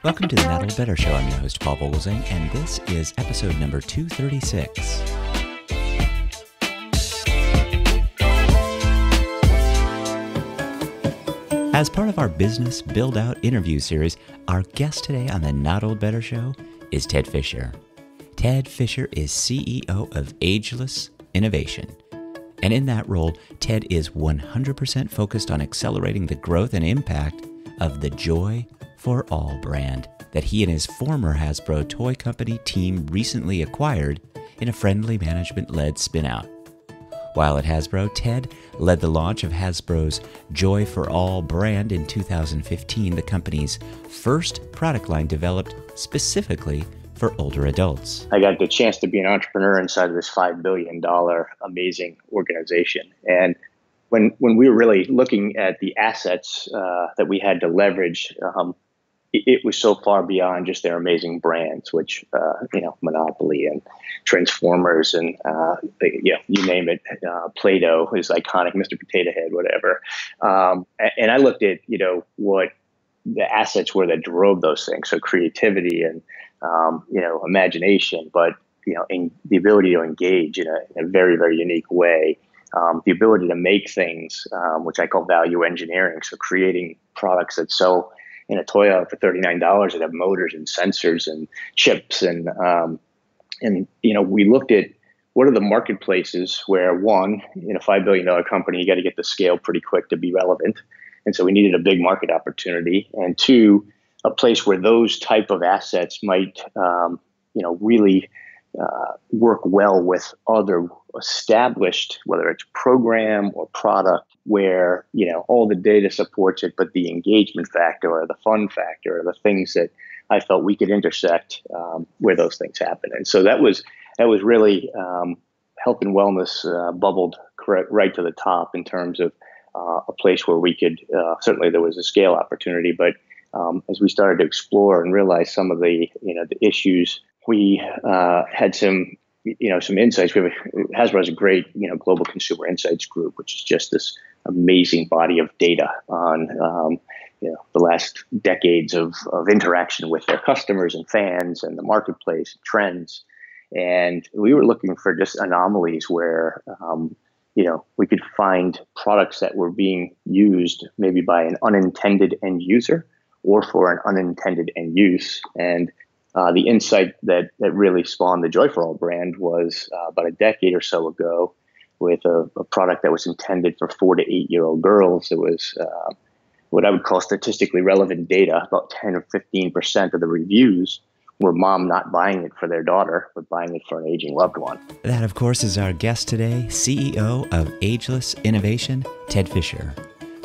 Welcome to the Not Old Better Show. I'm your host, Paul Vogelsang, and this is episode number 236. As part of our Business Buildout Interview Series, our guest today on the Not Old Better Show is Ted Fischer. Ted Fischer is CEO of Ageless Innovation. And in that role, Ted is 100% focused on accelerating the growth and impact of the Joy for All brand that he and his former Hasbro Toy Company team recently acquired in a friendly management-led spin-out. While at Hasbro, Ted led the launch of Hasbro's Joy for All brand in 2015, the company's first product line developed specifically for older adults. I got the chance to be an entrepreneur inside of this $5 billion amazing organization. And when we were really looking at the assets that we had to leverage, it was so far beyond just their amazing brands, which, Monopoly and Transformers and, you name it, Play-Doh is iconic, Mr. Potato Head, whatever. And I looked at, what the assets were that drove those things. So creativity and, imagination, but, in the ability to engage in a very, very unique way. The ability to make things, which I call value engineering. So creating products that sell in a toy aisle for $39 that have motors and sensors and chips. And we looked at what are the marketplaces where, one, in a $5 billion company, you got to get the scale pretty quick to be relevant. And so we needed a big market opportunity. And two, a place where those type of assets might, really work well with other established, whether it's program or product, where, all the data supports it, but the engagement factor or the fun factor are the things that I felt we could intersect where those things happen. And so that was really health and wellness bubbled right to the top in terms of a place where we could, certainly there was a scale opportunity, but as we started to explore and realize some of the, the issues, we had some insights. Hasbro has a great, global consumer insights group, which is just this amazing body of data on, the last decades of interaction with their customers and fans and the marketplace trends. And we were looking for just anomalies where, we could find products that were being used maybe by an unintended end user or for an unintended end use. And the insight that really spawned the Joy for All brand was about a decade or so ago with a product that was intended for 4 to 8 year old girls. It was what I would call statistically relevant data. About 10 or 15% of the reviews were mom not buying it for their daughter, but buying it for an aging loved one. That, of course, is our guest today, CEO of Ageless Innovation, Ted Fischer.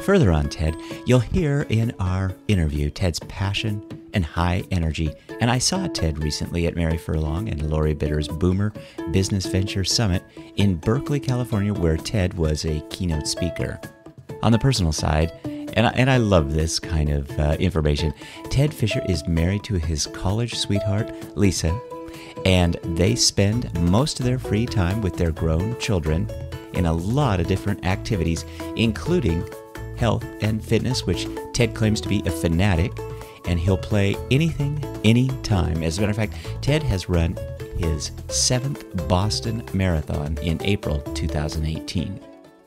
Further on Ted, you'll hear in our interview Ted's passion and high energy. And I saw Ted recently at Mary Furlong and Lori Bitter's Boomer Business Venture Summit in Berkeley, California, where Ted was a keynote speaker. On the personal side, and I love this kind of information, Ted Fischer is married to his college sweetheart, Lisa, and they spend most of their free time with their grown children in a lot of different activities, including health and fitness, which Ted claims to be a fanatic, and he'll play anything, anytime. As a matter of fact, Ted has run his 7th Boston Marathon in April 2018.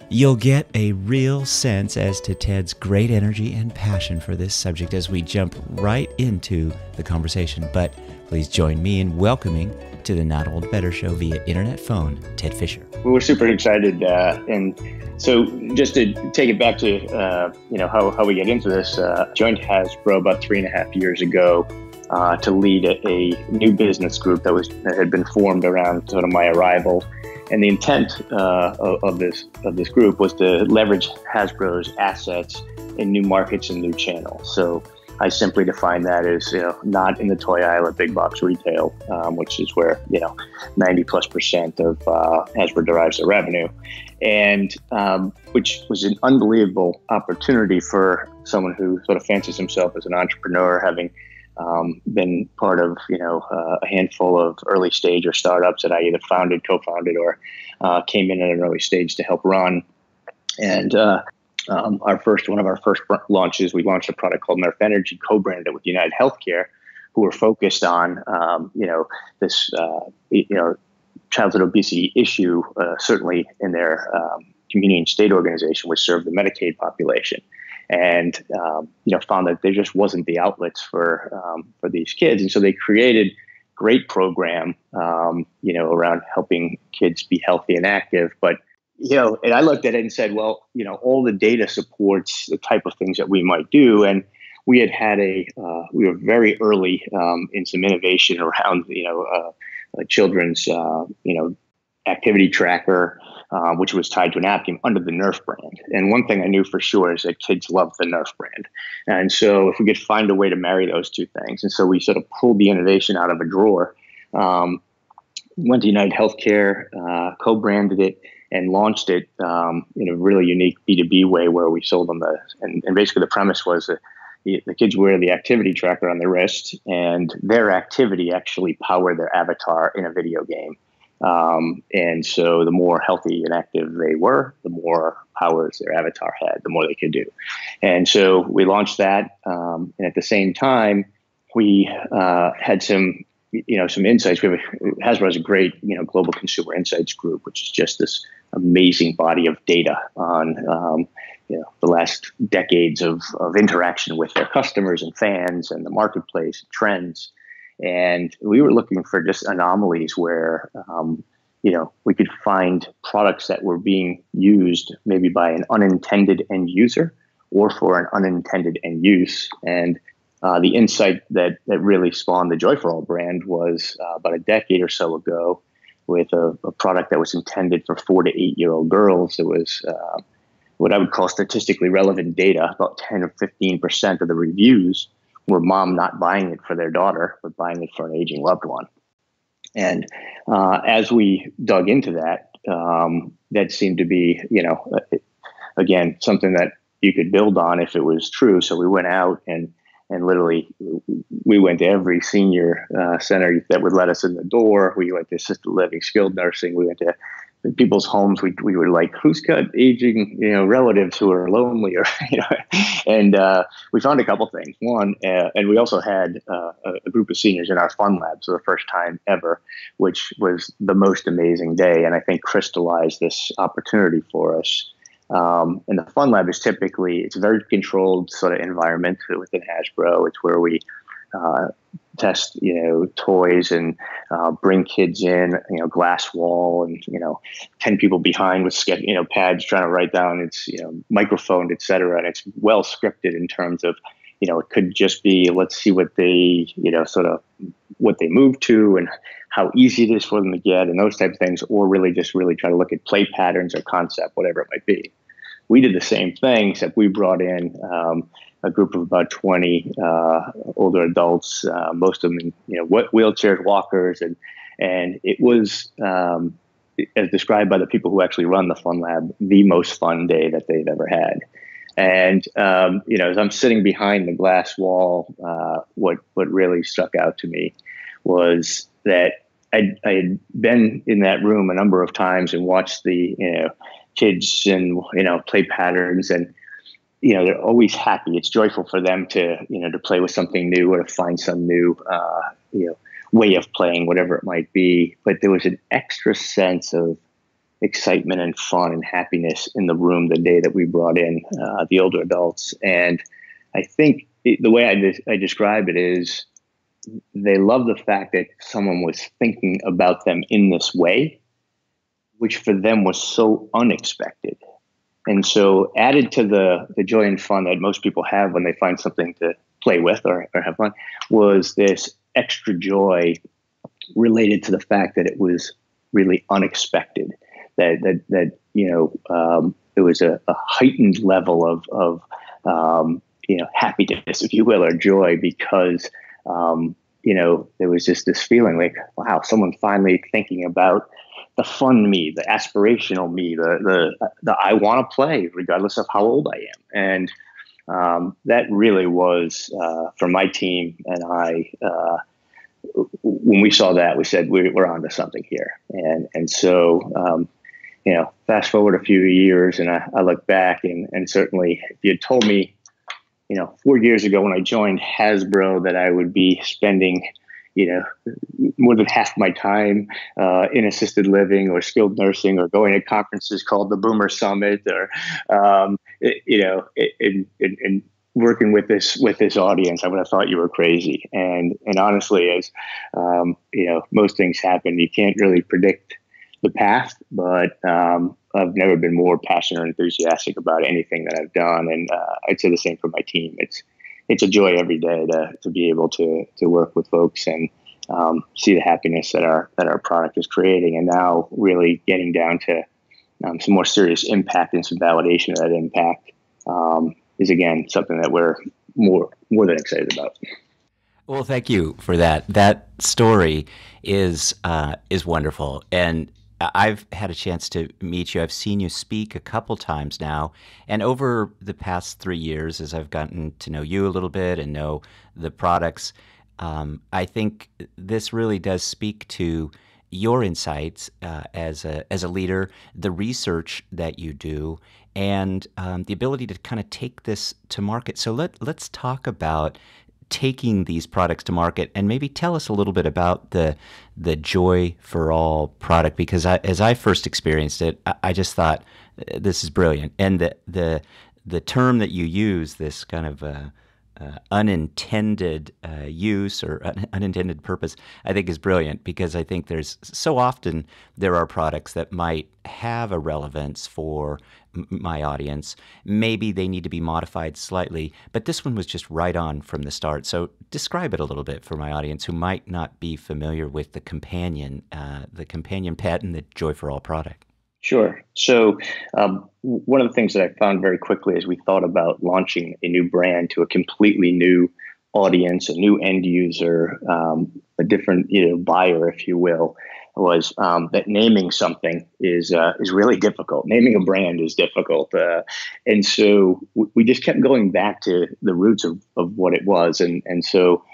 You'll get a real sense as to Ted's great energy and passion for this subject as we jump right into the conversation. But please join me in welcoming to the Not Old Better Show via internet phone, Ted Fischer. We were super excited. And so just to take it back to, how we get into this, joined Hasbro about 3.5 years ago to lead a new business group that had been formed around sort of my arrival. And the intent of this group was to leverage Hasbro's assets in new markets and new channels. So I simply define that as, not in the toy aisle at big box retail, which is where, 90+% of Hasbro derives their revenue. And which was an unbelievable opportunity for someone who sort of fancies himself as an entrepreneur, having been part of, a handful of early stage or startups that I either founded, co-founded, or came in at an early stage to help run. And One of our first launches, we launched a product called Nerf Energy, co-branded with United Healthcare, who were focused on, this, childhood obesity issue, certainly in their community and state organization, which served the Medicaid population, and found that there just wasn't the outlets for these kids, and so they created a great program, around helping kids be healthy and active, but. And I looked at it and said, well, all the data supports the type of things that we might do. And we we were very early in some innovation around, children's, activity tracker, which was tied to an app game under the Nerf brand. And one thing I knew for sure is that kids love the Nerf brand. And so if we could find a way to marry those two things. And so we sort of pulled the innovation out of a drawer, went to United Healthcare, co-branded it, and launched it in a really unique B2B way where we sold them and basically the premise was that the kids wear the activity tracker on their wrist, and their activity actually powered their avatar in a video game. And so the more healthy and active they were, the more powers their avatar had, the more they could do. And so we launched that. And at the same time, we had some insights. Hasbro has a great, global consumer insights group, which is just this amazing body of data on, the last decades of interaction with their customers and fans and the marketplace trends. And we were looking for just anomalies where, we could find products that were being used maybe by an unintended end user or for an unintended end use. And the insight that really spawned the Joy for All brand was about a decade or so ago with a product that was intended for 4 to 8 year old girls. It was what I would call statistically relevant data. About 10 or 15% of the reviews were mom not buying it for their daughter, but buying it for an aging loved one. And as we dug into that, that seemed to be, again, something that you could build on if it was true. So we went out and literally, we went to every senior center that would let us in the door. We went to assisted living, skilled nursing. We went to people's homes. We were like, who's got aging, relatives who are lonely, or and we found a couple things. One, and we also had a group of seniors in our fun lab for the first time ever, which was the most amazing day, and I think crystallized this opportunity for us. And the fun lab is it's a very controlled sort of environment within Hasbro. It's where we test, toys and bring kids in, glass wall and, 10 people behind with pads trying to write down. It's, microphoned, et cetera. And it's well scripted in terms of, it could just be, let's see what they, sort of what they move to and how easy it is for them to get and those type of things, or really try to look at play patterns or concept, whatever it might be. We did the same thing, except we brought in a group of about 20 older adults, most of them in wheelchairs, walkers, and it was, as described by the people who actually run the Fun Lab, the most fun day that they've ever had. And as I'm sitting behind the glass wall, what really stuck out to me was that I had been in that room a number of times and watched the kids and play patterns, and they're always happy. It's joyful for them to to play with something new or to find some new way of playing, whatever it might be. But there was an extra sense of excitement and fun and happiness in the room the day that we brought in the older adults. And I think the way I describe it is they love the fact that someone was thinking about them in this way, which for them was so unexpected. And so added to the joy and fun that most people have when they find something to play with or have fun was this extra joy related to the fact that it was really unexpected, that it was a heightened level of happiness, if you will, or joy, because there was just this feeling like, wow, someone finally thinking about the fun me, the aspirational me, the I want to play regardless of how old I am. And that really was, for my team and I, when we saw that, we said, we're onto something here. And so, fast forward a few years, and I look back, and certainly if you had told me, 4 years ago when I joined Hasbro that I would be spending, more than half my time in assisted living or skilled nursing or going to conferences called the Boomer Summit or, and working with this audience, I would have thought you were crazy. And honestly, as most things happen, you can't really predict the path, but I've never been more passionate or enthusiastic about anything that I've done, and I'd say the same for my team. It's a joy every day to be able to work with folks and see the happiness that our product is creating, and now really getting down to some more serious impact and some validation of that impact is again something that we're more than excited about. Well, thank you for that. That story is wonderful, and I've had a chance to meet you. I've seen you speak a couple times now, and over the past 3 years, as I've gotten to know you a little bit and know the products, I think this really does speak to your insights as a leader, the research that you do, and the ability to kind of take this to market. So let's talk about taking these products to market, and maybe tell us a little bit about the Joy for All product, because as I first experienced it, I just thought this is brilliant, and the term that you use, this kind of unintended use or unintended purpose, I think is brilliant, because I think there's so often there are products that might have a relevance for my audience. Maybe they need to be modified slightly, but this one was just right on from the start. So describe it a little bit for my audience who might not be familiar with the companion pet and the Joy for All product. Sure. So one of the things that I found very quickly as we thought about launching a new brand to a completely new audience, a new end user, a different buyer, if you will, was that naming something is really difficult. Naming a brand is difficult, and so we just kept going back to the roots of what it was, and so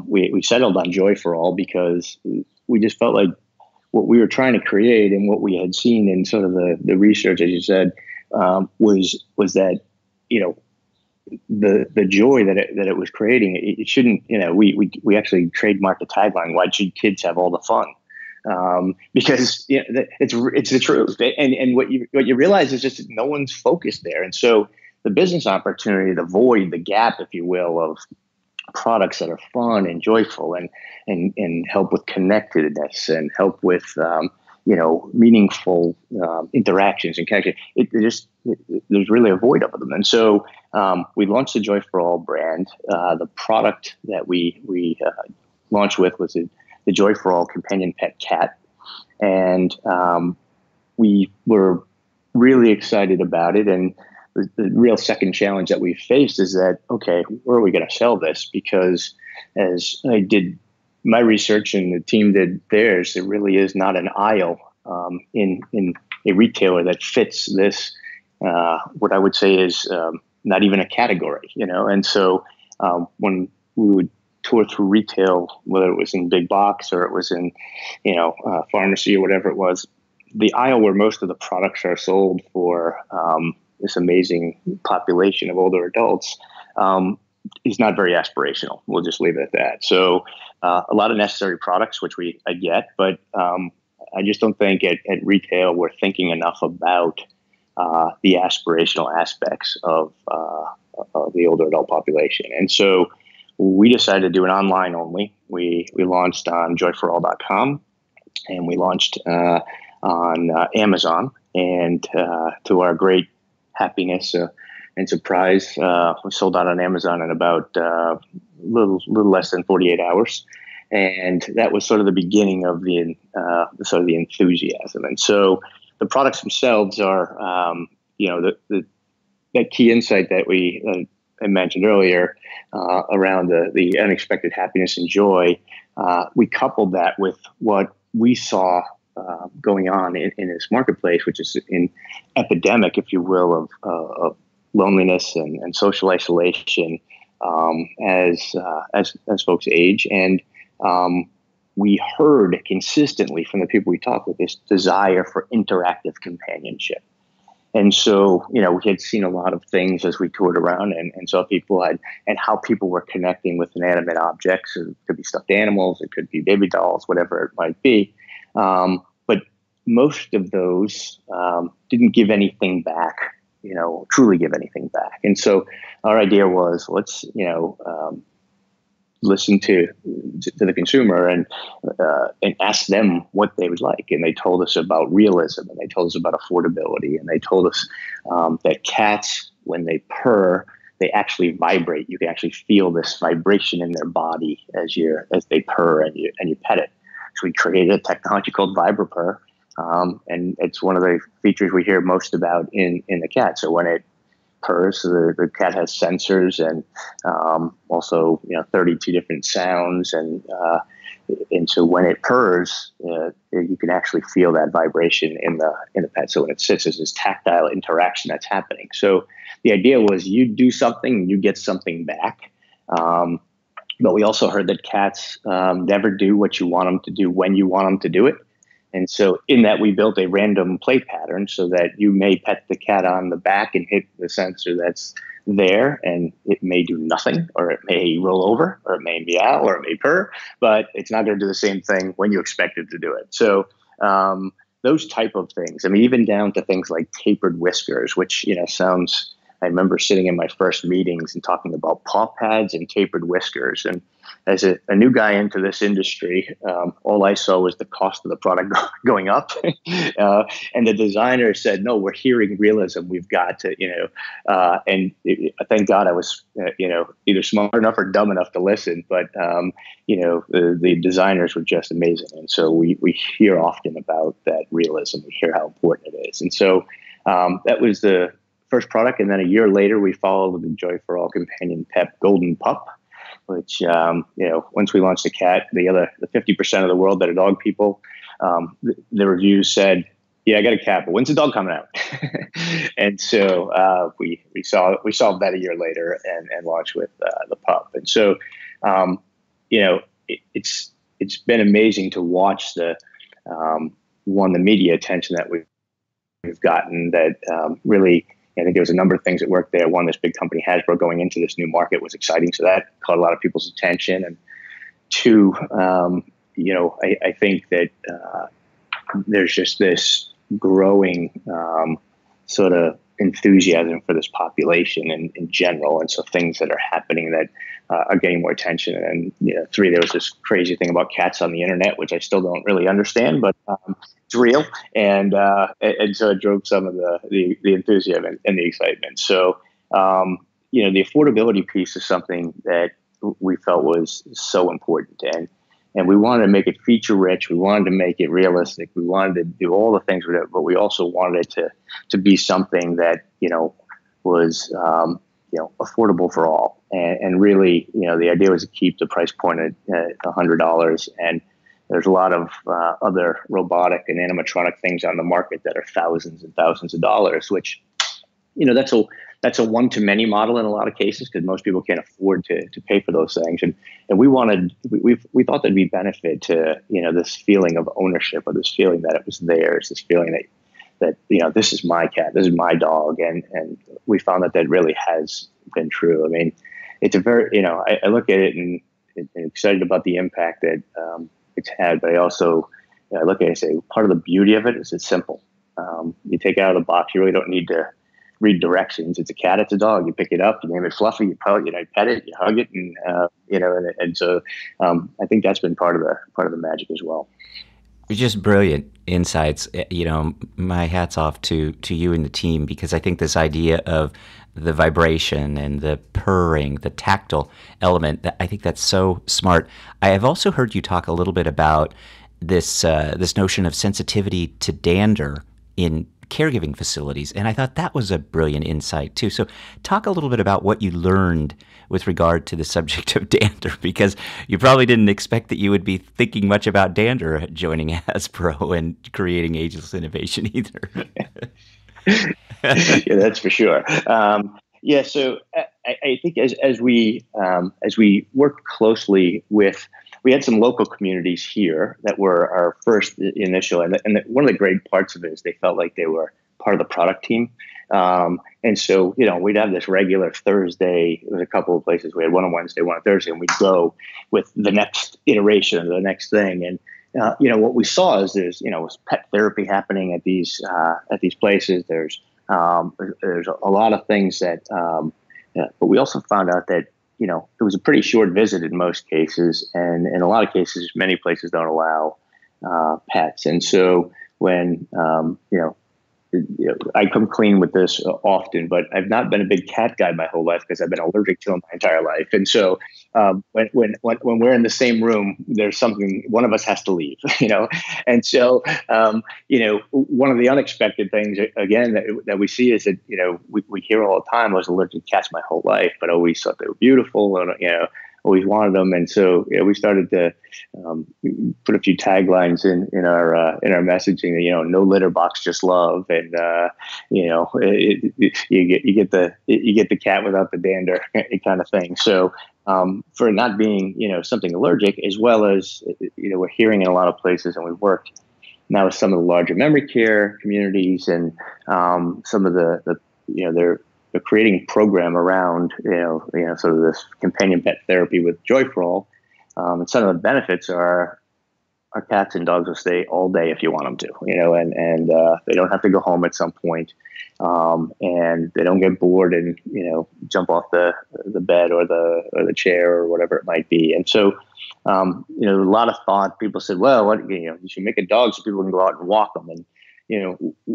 we settled on Joy for All because we just felt like what we were trying to create and what we had seen in sort of the research, as you said, was that the joy that it was creating. It shouldn't, we actually trademarked the tagline, "Why should kids have all the fun?" Because it's the truth, and what you realize is just no one's focused there, and so the business opportunity, the void, the gap, if you will, of products that are fun and joyful and help with connectedness and help with meaningful interactions and connection. There's really a void of them, and so we launched the Joy for All brand. The product that we launched with was the Joy for All companion pet cat, and we were really excited about it. And the real second challenge that we faced is that, okay, where are we going to sell this? Because as I did my research and the team did theirs, there really is not an aisle in a retailer that fits this, what I would say is not even a category, And so when we would tour through retail, whether it was in big box or it was in, pharmacy or whatever it was, the aisle where most of the products are sold for this amazing population of older adults is not very aspirational. We'll just leave it at that. So a lot of necessary products, which I get, but I just don't think at retail we're thinking enough about the aspirational aspects of the older adult population. And so we decided to do an online only. We launched on joyforall.com, and we launched on Amazon, and to our great happiness and surprise, we sold out on Amazon in about little less than 48 hours, and that was sort of the beginning of the enthusiasm. And so the products themselves are, that key insight that I mentioned earlier around the unexpected happiness and joy. We coupled that with what we saw going on in this marketplace, which is an epidemic, if you will, of loneliness and social isolation as folks age. And we heard consistently from the people we talked with this desire for interactive companionship. And so, we had seen a lot of things as we toured around and saw people and how people were connecting with inanimate objects. It could be stuffed animals, it could be baby dolls, whatever it might be. But most of those didn't give anything back, truly give anything back. And so our idea was, let's, listen to the consumer and ask them what they would like. And they told us about realism, and they told us about affordability, and they told us that cats, when they purr, they actually vibrate. You can actually feel this vibration in their body as they purr and you pet it. So we created a technology called VibraPurr, and it's one of the features we hear most about in the cat. So when it purrs, so the cat has sensors and also 32 different sounds, and so when it purrs, you can actually feel that vibration in the pet. So when it sits, there's this tactile interaction that's happening. So the idea was you do something, you get something back. But we also heard that cats never do what you want them to do when you want them to do it. And so in that, we built a random play pattern so that you may pet the cat on the back and hit the sensor that's there, and it may do nothing, or it may roll over, or it may meow, or it may purr, but it's not going to do the same thing when you expect it to do it. So those type of things, I mean, even down to things like tapered whiskers, which, sounds, I remember sitting in my first meetings and talking about paw pads and tapered whiskers. And as a new guy into this industry, all I saw was the cost of the product going up. And the designer said, no, we're hearing realism. We've got to, thank God I was, either smart enough or dumb enough to listen. But, the designers were just amazing. And so we hear often about that realism. We hear how important it is. And so that was the first product. And then a year later, we followed with the Joy for All companion pet Golden Pup, which, once we launched the cat, the 50% of the world that are dog people, the reviews said, yeah, I got a cat, but when's the dog coming out? And so we solved that a year later and launched with the pup. And so, it's been amazing to watch the media attention that we've gotten that really, I think there was a number of things that worked there. One, this big company, Hasbro, going into this new market was exciting. So that caught a lot of people's attention. And two, I think that there's just this growing sort of enthusiasm for this population in general. And so things that are happening that are getting more attention. And three, there was this crazy thing about cats on the internet, which I still don't really understand, but it's real. And so it drove some of the enthusiasm and the excitement. So, the affordability piece is something that we felt was so important. And we wanted to make it feature rich. We wanted to make it realistic. We wanted to do all the things with it, but we also wanted it to be something that, was, affordable for all. And really, the idea was to keep the price point at $100. And there's a lot of other robotic and animatronic things on the market that are thousands and thousands of dollars, which, that's a one-to-many model in a lot of cases because most people can't afford to pay for those things. And we thought there'd be benefit to, this feeling of ownership, or this feeling that it was theirs, this feeling that this is my cat, this is my dog. And we found that really has been true. I mean, it's a very, I look at it and excited about the impact that it's had, but I also, I look at it and say, part of the beauty of it is it's simple. You take it out of the box, you really don't need to read directions. It's a cat, it's a dog. You pick it up, you name it Fluffy, you pet it, you hug it, and so I think that's been part of the magic as well. Just brilliant insights. My hat's off to you and the team, because I think this idea of the vibration and the purring, the tactile element, I think that's so smart. I have also heard you talk a little bit about this notion of sensitivity to dander in caregiving facilities, and I thought that was a brilliant insight too. So talk a little bit about what you learned with regard to the subject of dander, because you probably didn't expect that you would be thinking much about dander joining Hasbro and creating Ageless Innovation either. Yeah, that's for sure. So I think as we work closely with we had some local communities here that were our first initial, and one of the great parts of it is they felt like they were part of the product team. And so, we'd have this regular Thursday. There was a couple of places. We had one on Wednesday, one on Thursday, and we'd go with the next iteration, the next thing. And, what we saw is was pet therapy happening at these places. There's a lot of things that, but we also found out that, it was a pretty short visit in most cases. And in a lot of cases, many places don't allow pets. And so when, I come clean with this often, but I've not been a big cat guy my whole life because I've been allergic to them my entire life. And so when we're in the same room, there's something, one of us has to leave, And so, one of the unexpected things, again, that we see is that, we hear all the time, I was allergic to cats my whole life, but always thought they were beautiful and, always wanted them. And so we started to put a few taglines in our messaging, no litter box, just love. And, you get the cat without the dander kind of thing. So for not being, something allergic, as well as, we're hearing in a lot of places, and we've worked now with some of the larger memory care communities and some of they're creating a program around, sort of this companion pet therapy with Joy for All. And some of the benefits are our cats and dogs will stay all day if you want them to, and they don't have to go home at some point. And they don't get bored and, jump off the bed or the chair or whatever it might be. And so, a lot of thought, people said, well, you should make a dog so people can go out and walk them. And,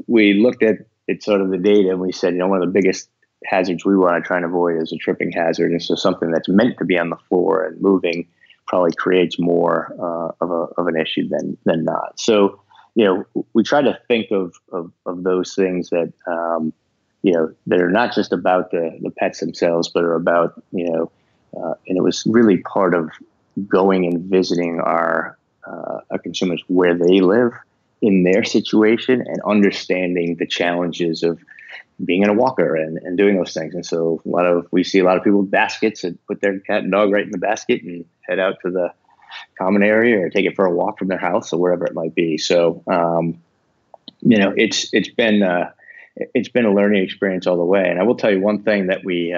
we looked at sort of the data and we said, one of the biggest hazards we want to try and avoid is a tripping hazard. And so something that's meant to be on the floor and moving probably creates more of an issue than not. So, we try to think of those things that, that are not just about the pets themselves, but are about, and it was really part of going and visiting our consumers where they live in their situation and understanding the challenges of being in a walker and doing those things. And so we see a lot of people with baskets and put their cat and dog right in the basket and head out to the common area or take it for a walk from their house or wherever it might be. So, it's been a learning experience all the way. And I will tell you one thing that we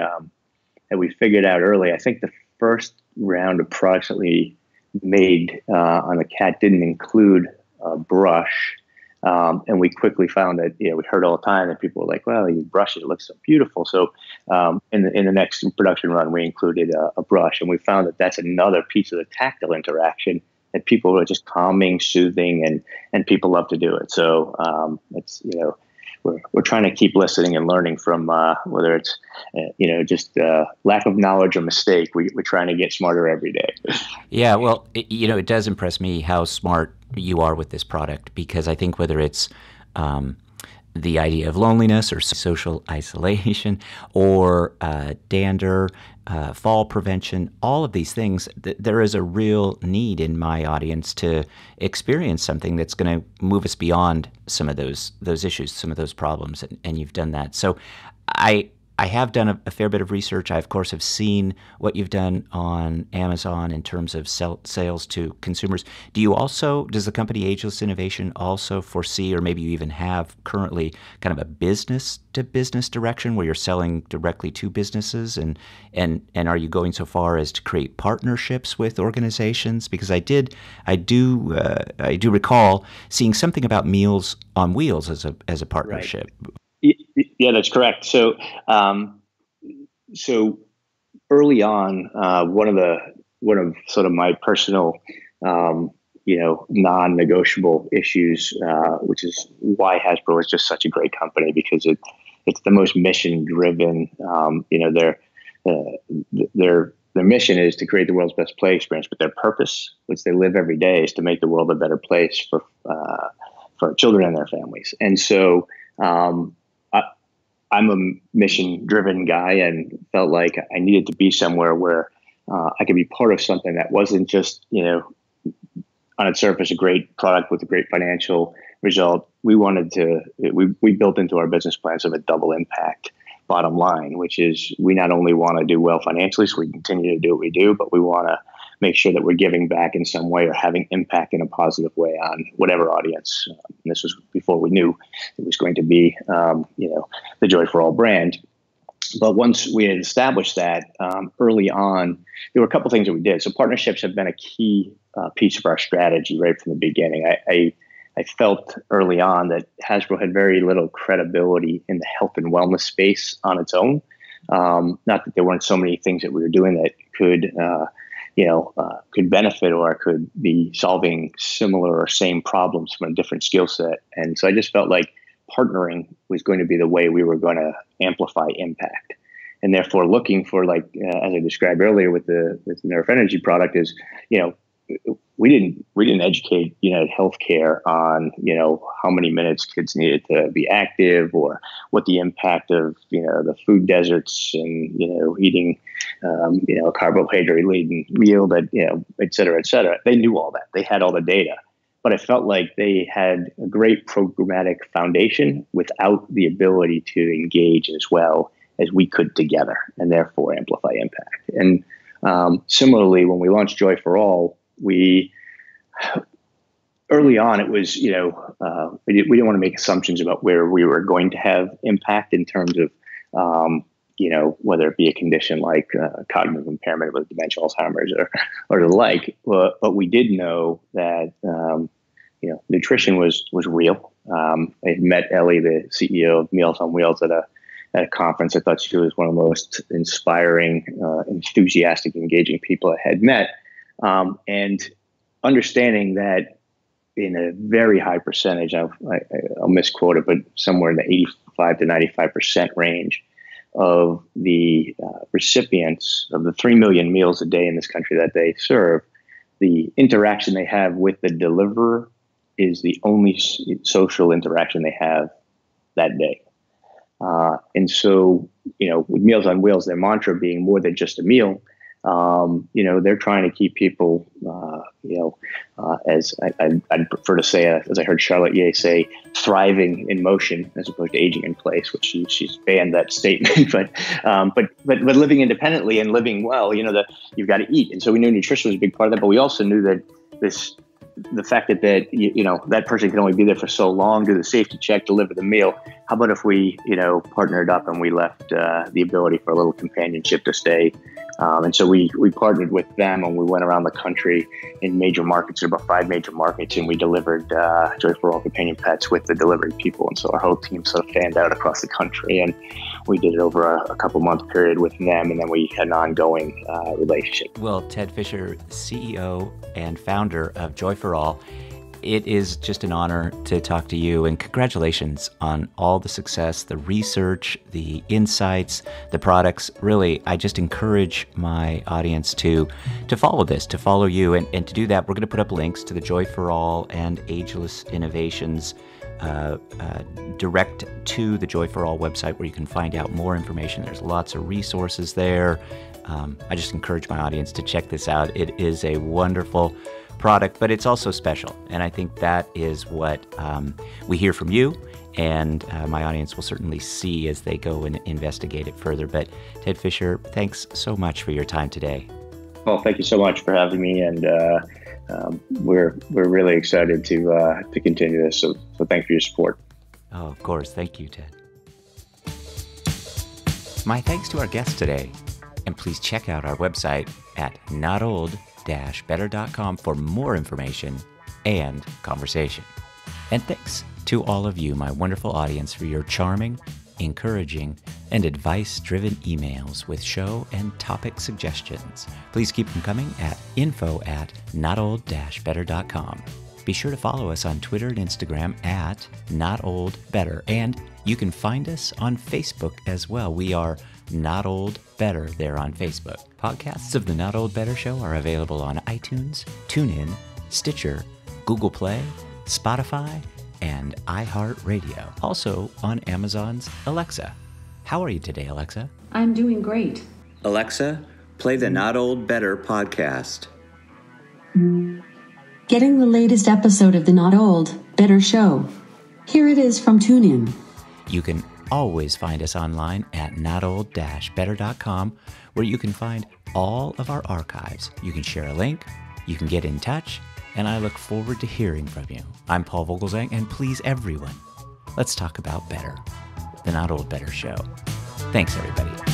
figured out early. I think the first round of products that we made on the cat didn't include a brush. And we quickly found that, we heard all the time that people were like, well, you brush it, it looks so beautiful. So in the next production run, we included a brush, and we found that that's another piece of the tactile interaction that people are just calming, soothing, and people love to do it. So it's, we're trying to keep listening and learning from whether it's, just lack of knowledge or mistake. We're trying to get smarter every day. Yeah, well, it does impress me how smart you are with this product, because I think whether it's the idea of loneliness or social isolation or dander, fall prevention, all of these things, there is a real need in my audience to experience something that's going to move us beyond some of those issues, some of those problems, and you've done that. So I have done a fair bit of research. I, of course, have seen what you've done on Amazon in terms of sales to consumers. Does the company Ageless Innovation also foresee, or maybe you even have currently, kind of a business-to-business direction where you're selling directly to businesses? And are you going so far as to create partnerships with organizations? Because I do recall seeing something about Meals on Wheels as a partnership. Right. Yeah, that's correct. So, early on, one of sort of my personal, non-negotiable issues, which is why Hasbro is just such a great company, because it's the most mission-driven. Their mission is to create the world's best play experience, but their purpose, which they live every day, is to make the world a better place for children and their families. And so, I'm a mission-driven guy and felt like I needed to be somewhere where I could be part of something that wasn't just, on its surface, a great product with a great financial result. We built into our business plans of a double impact bottom line, which is we not only want to do well financially so we continue to do what we do, but we want to make sure that we're giving back in some way or having impact in a positive way on whatever audience. And this was before we knew it was going to be, the Joy for All brand. But once we had established that early on, there were a couple things that we did. So partnerships have been a key piece of our strategy right from the beginning. I felt early on that Hasbro had very little credibility in the health and wellness space on its own. Not that there weren't so many things that we were doing that could benefit or could be solving similar or same problems from a different skill set. And so I just felt like partnering was going to be the way we were going to amplify impact. And therefore looking for, like, as I described earlier with the Nerf Energy product is, we didn't educate United Healthcare on, how many minutes kids needed to be active or what the impact of, the food deserts and, eating, a carbohydrate-laden meal that, et cetera, et cetera. They knew all that. They had all the data. But I felt like they had a great programmatic foundation without the ability to engage as well as we could together and therefore amplify impact. And similarly, when we launched Joy for All, early on, it was, we didn't want to make assumptions about where we were going to have impact in terms of, whether it be a condition like cognitive impairment with dementia, Alzheimer's, or the like. But we did know that, nutrition was real. I had met Ellie, the CEO of Meals on Wheels, at a conference. I thought she was one of the most inspiring, enthusiastic, engaging people I had met. And understanding that in a very high percentage, I'll misquote it, but somewhere in the 85 to 95% range of the recipients of the 3 million meals a day in this country that they serve, the interaction they have with the deliverer is the only social interaction they have that day. And so, with Meals on Wheels, their mantra being more than just a meal, they're trying to keep people, as I'd prefer to say, as I heard Charlotte Yeh say, thriving in motion as opposed to aging in place, which she's banned that statement. But living independently and living well, you've got to eat. And so we knew nutrition was a big part of that, but we also knew that the fact that that person can only be there for so long, do the safety check, deliver the meal. How about if we, partnered up and we left the ability for a little companionship to stay? And so we partnered with them and we went around the country in major markets, about 5 major markets, and we delivered Joy for All companion pets with the delivery people. And so our whole team sort of fanned out across the country, and we did it over a couple month period with them, and then we had an ongoing relationship. Well, Ted Fischer, CEO and founder of Joy for All, it is just an honor to talk to you, and congratulations on all the success, the research, the insights, the products. Really, I just encourage my audience to follow this, to follow you. And to do that, we're going to put up links to the Joy for All and Ageless Innovations direct to the Joy for All website, where you can find out more information. There's lots of resources there. I just encourage my audience to check this out. It is a wonderful product, but it's also special. And I think that is what we hear from you, and my audience will certainly see as they go and investigate it further. But Ted Fischer, thanks so much for your time today. Well, thank you so much for having me, and we're really excited to continue this. So thanks for your support. Oh, of course. Thank you, Ted. My thanks to our guest today, and please check out our website at notold-better.com for more information and conversation. And thanks to all of you, my wonderful audience, for your charming, encouraging, and advice-driven emails with show and topic suggestions. Please keep them coming at info@notold-better.com. Be sure to follow us on Twitter and Instagram at notoldbetter, and you can find us on Facebook as well. We are Not Old Better there on Facebook. Podcasts of the Not Old Better Show are available on iTunes, TuneIn, Stitcher, Google Play, Spotify, and iHeartRadio. Also on Amazon's Alexa. How are you today, Alexa? I'm doing great. Alexa, play the Not Old Better podcast. Getting the latest episode of the Not Old Better Show. Here it is from TuneIn. You can always find us online at notold-better.com, where you can find all of our archives. You can share a link, you can get in touch, and I look forward to hearing from you. I'm Paul Vogelzang, and please, everyone, let's talk about better. The Not Old Better Show. Thanks, everybody.